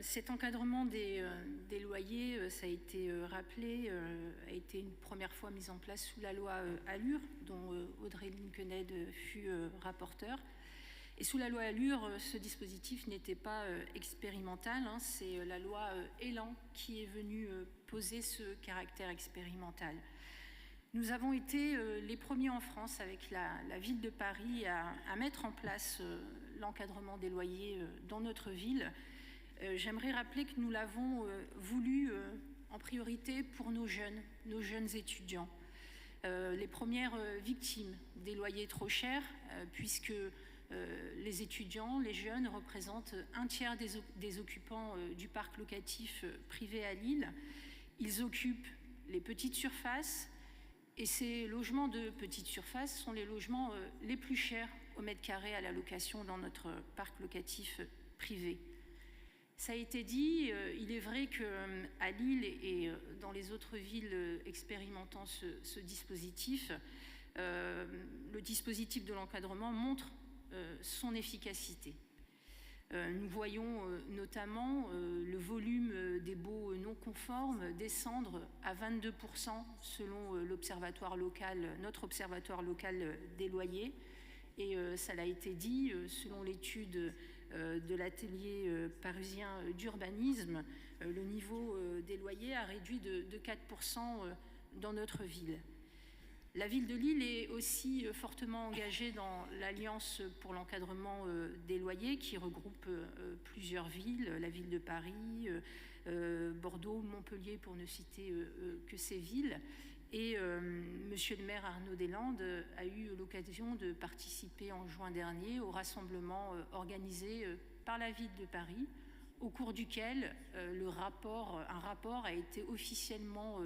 Cet encadrement des loyers, ça a été rappelé, a été une première fois mis en place sous la loi Allure, dont Audrey Linkened fut rapporteure. Et sous la loi Allure, ce dispositif n'était pas expérimental, hein, c'est la loi Elan qui est venue poser ce caractère expérimental. Nous avons été les premiers en France, avec la ville de Paris, à mettre en place l'encadrement des loyers dans notre ville. J'aimerais rappeler que nous l'avons voulu en priorité pour nos jeunes étudiants, les premières victimes des loyers trop chers, puisque les étudiants, les jeunes, représentent un tiers des occupants du parc locatif privé à Lille. Ils occupent les petites surfaces, et ces logements de petite surface sont les logements les plus chers au mètre carré à la location dans notre parc locatif privé. Ça a été dit, il est vrai qu'à Lille et dans les autres villes expérimentant ce dispositif, le dispositif de l'encadrement montre son efficacité. Nous voyons notamment le volume des baux non conformes descendre à 22% selon l'observatoire local, notre observatoire local des loyers. Et ça l'a été dit, selon l'étude de l'atelier parisien d'urbanisme, le niveau des loyers a réduit de 4% dans notre ville. La ville de Lille est aussi fortement engagée dans l'Alliance pour l'encadrement des loyers qui regroupe plusieurs villes, la ville de Paris, Bordeaux, Montpellier, pour ne citer que ces villes. Et monsieur le maire Arnaud Deslandes a eu l'occasion de participer en juin dernier au rassemblement organisé par la ville de Paris, au cours duquel un rapport a été officiellement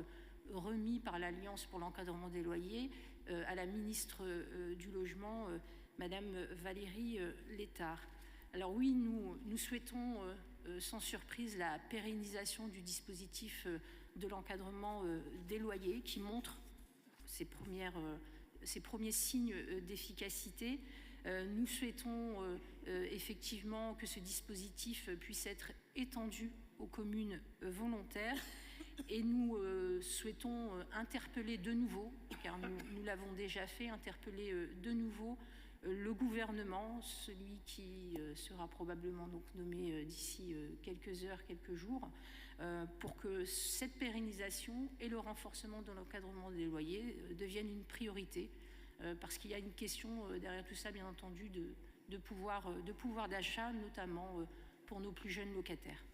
remis par l'Alliance pour l'encadrement des loyers à la ministre du Logement, Madame Valérie Létard. Alors oui, nous souhaitons sans surprise la pérennisation du dispositif de l'encadrement des loyers qui montre ses premiers signes d'efficacité. Nous souhaitons effectivement que ce dispositif puisse être étendu aux communes volontaires et nous souhaitons interpeller de nouveau, car nous l'avons déjà fait, interpeller de nouveau le gouvernement, celui qui sera probablement donc nommé d'ici quelques heures, quelques jours, pour que cette pérennisation et le renforcement de l'encadrement des loyers deviennent une priorité, parce qu'il y a une question derrière tout ça, bien entendu, de pouvoir d'achat, notamment pour nos plus jeunes locataires.